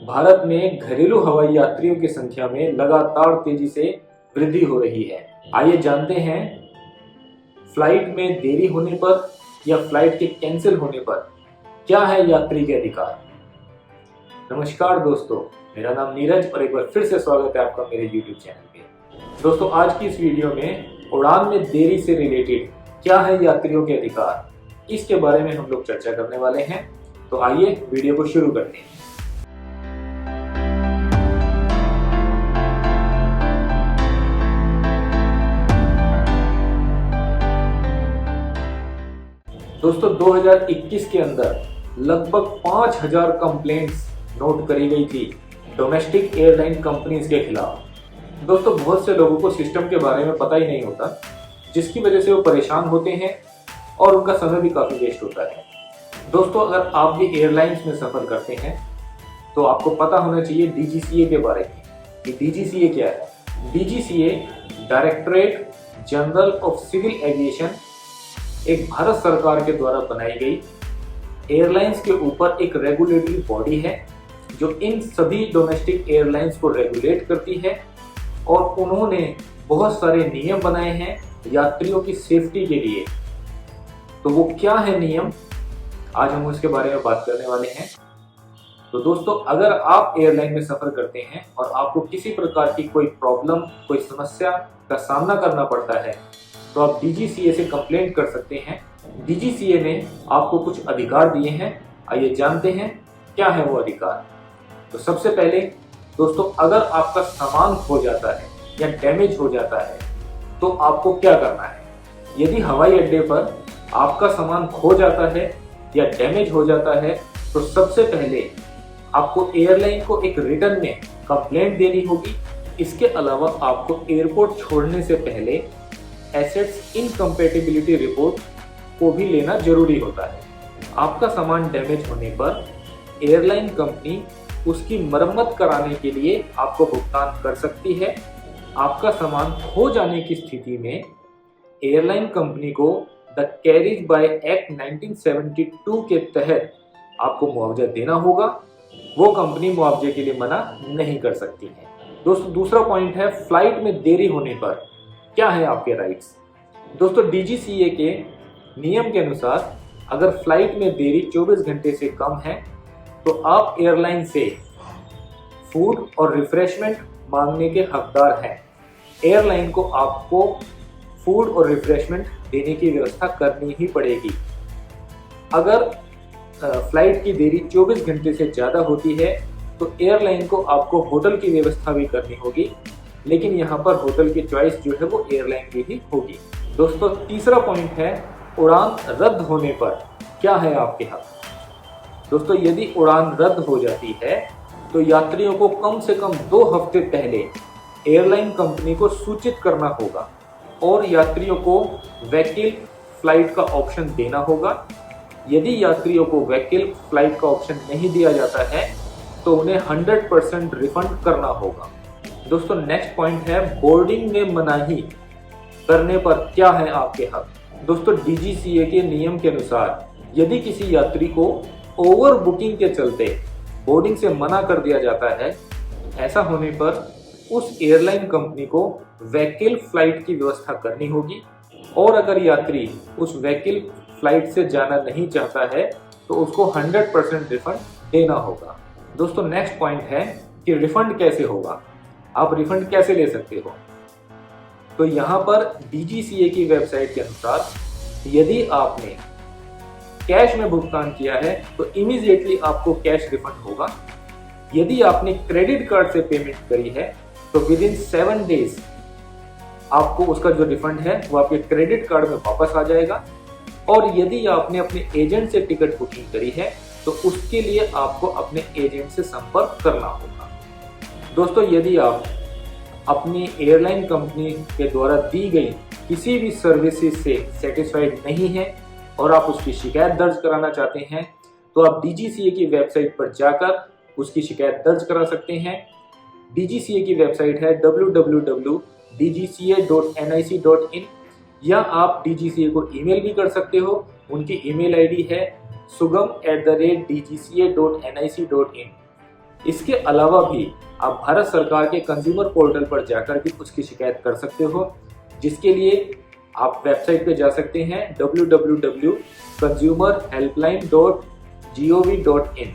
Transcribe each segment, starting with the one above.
भारत में घरेलू हवाई यात्रियों की संख्या में लगातार तेजी से वृद्धि हो रही है। आइए जानते हैं फ्लाइट में देरी होने पर या फ्लाइट के कैंसिल होने पर क्या है यात्री के अधिकार। नमस्कार दोस्तों, मेरा नाम नीरज और एक बार फिर से स्वागत है आपका मेरे YouTube चैनल पे। दोस्तों, आज की इस वीडियो में उड़ान में देरी से रिलेटेड क्या है यात्रियों के अधिकार, इसके बारे में हम लोग चर्चा करने वाले हैं। तो आइए वीडियो को शुरू करते हैं। दोस्तों, 2021 के अंदर लगभग 5000 कंप्लेंट्स नोट करी गई थी डोमेस्टिक एयरलाइन कंपनीज के खिलाफ। दोस्तों, बहुत से लोगों को सिस्टम के बारे में पता ही नहीं होता, जिसकी वजह से वो परेशान होते हैं और उनका समय भी काफ़ी वेस्ट होता है। दोस्तों, अगर आप भी एयरलाइंस में सफ़र करते हैं तो आपको पता होना चाहिए DGCA के बारे में कि DGCA क्या है। DGCA directorate general of civil aviation एक भारत सरकार के द्वारा बनाई गई एयरलाइंस के ऊपर एक रेगुलेटरी बॉडी है जो इन सभी डोमेस्टिक एयरलाइंस को रेगुलेट करती है और उन्होंने बहुत सारे नियम बनाए हैं यात्रियों की सेफ्टी के लिए। तो वो क्या है नियम, आज हम उसके बारे में बात करने वाले हैं। तो दोस्तों, अगर आप एयरलाइन में सफ़र करते हैं और आपको किसी प्रकार की कोई प्रॉब्लम, कोई समस्या का सामना करना पड़ता है तो आप DGCA से कंप्लेंट कर सकते हैं। DGCA ने आपको कुछ अधिकार दिए हैं, आइए जानते हैं क्या है वो अधिकार। तो सबसे पहले दोस्तों, अगर आपका सामान खो जाता है या डैमेज हो जाता है तो आपको क्या करना है। यदि हवाई अड्डे पर आपका सामान खो जाता है या डैमेज हो जाता है तो सबसे पहले आपको एयरलाइन को एक रिटर्न में कंप्लेंट देनी होगी। इसके अलावा आपको एयरपोर्ट छोड़ने से पहले एसेट्स इनकम्पैटिबिलिटी रिपोर्ट को भी लेना जरूरी होता है। आपका सामान डैमेज होने पर एयरलाइन कंपनी उसकी मरम्मत कराने के लिए आपको भुगतान कर सकती है। आपका सामान खो जाने की स्थिति में एयरलाइन कंपनी को द कैरिज बाय एक्ट 1972 के तहत आपको मुआवजा देना होगा। वो कंपनी मुआवजे के लिए मना नहीं कर सकती है। दोस्तों, दूसरा पॉइंट है फ्लाइट में देरी होने पर क्या है आपके राइट्स। दोस्तों, DGCA के नियम के अनुसार अगर फ्लाइट में देरी 24 घंटे से कम है तो आप एयरलाइन से फूड और रिफ्रेशमेंट मांगने के हकदार हैं। एयरलाइन को आपको फूड और रिफ्रेशमेंट देने की व्यवस्था करनी ही पड़ेगी। अगर फ्लाइट की देरी 24 घंटे से ज़्यादा होती है तो एयरलाइन को आपको होटल की व्यवस्था भी करनी होगी, लेकिन यहाँ पर होटल की चॉइस जो है वो एयरलाइन की ही होगी। दोस्तों, तीसरा पॉइंट है उड़ान रद्द होने पर क्या है आपके हक। दोस्तों, यदि उड़ान रद्द हो जाती है तो यात्रियों को कम से कम 2 हफ्ते पहले एयरलाइन कंपनी को सूचित करना होगा और यात्रियों को वैकल्पिक फ्लाइट का ऑप्शन देना होगा। यदि यात्रियों को वैकल्पिक फ्लाइट का ऑप्शन नहीं दिया जाता है तो उन्हें 100% रिफंड करना होगा। दोस्तों, नेक्स्ट पॉइंट है बोर्डिंग में मनाही करने पर क्या है आपके हक। दोस्तों, DGCA के नियम के अनुसार यदि किसी यात्री को ओवर बुकिंग के चलते बोर्डिंग से मना कर दिया जाता है, ऐसा होने पर उस एयरलाइन कंपनी को वैकल्पिक फ्लाइट की व्यवस्था करनी होगी और अगर यात्री उस वैकल्पिक फ्लाइट से जाना नहीं चाहता है तो उसको 100% रिफंड देना होगा। दोस्तों, नेक्स्ट पॉइंट है कि रिफंड कैसे होगा, आप रिफंड कैसे ले सकते हो। तो यहाँ पर DGCA की वेबसाइट के अनुसार यदि आपने कैश में भुगतान किया है तो इमीडिएटली आपको कैश रिफंड होगा। यदि आपने क्रेडिट कार्ड से पेमेंट करी है तो विद इन 7 डेज आपको उसका जो रिफंड है वो आपके क्रेडिट कार्ड में वापस आ जाएगा। और यदि आपने अपने एजेंट से टिकट बुकिंग करी है तो उसके लिए आपको अपने एजेंट से संपर्क करना होगा। दोस्तों, यदि आप अपनी एयरलाइन कंपनी के द्वारा दी गई किसी भी सर्विसेज से सेटिस्फाइड नहीं हैं और आप उसकी शिकायत दर्ज कराना चाहते हैं तो आप DGCA की वेबसाइट पर जाकर उसकी शिकायत दर्ज करा सकते हैं। DGCA की वेबसाइट है www.dgca.nic.in या आप DGCA को ईमेल भी कर सकते हो। उनकी ईमेल ID है sugam@dgca.nic.in। इसके अलावा भी आप भारत सरकार के कंज्यूमर पोर्टल पर जाकर भी उसकी शिकायत कर सकते हो, जिसके लिए आप वेबसाइट पे जा सकते हैं www.consumerhelpline.gov.in।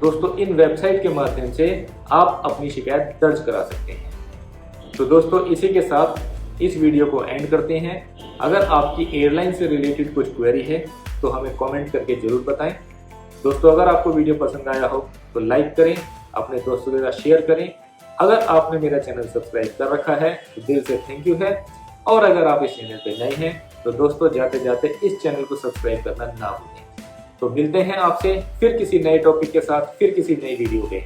दोस्तों इन वेबसाइट के माध्यम से आप अपनी शिकायत दर्ज करा सकते हैं। तो दोस्तों इसी के साथ इस वीडियो को एंड करते हैं। अगर आपकी एयरलाइन से रिलेटेड कुछ क्वेरी है तो हमें कमेंट करके जरूर बताएं। दोस्तों अगर आपको वीडियो पसंद आया हो तो लाइक करें, अपने दोस्तों के साथ शेयर करें। अगर आपने मेरा चैनल सब्सक्राइब कर रखा है तो दिल से थैंक यू है, और अगर आप इस चैनल पे नए हैं तो दोस्तों जाते जाते इस चैनल को सब्सक्राइब करना ना भूलें। तो मिलते हैं आपसे फिर किसी नए टॉपिक के साथ, फिर किसी नई वीडियो में।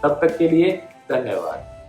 तब तक के लिए धन्यवाद।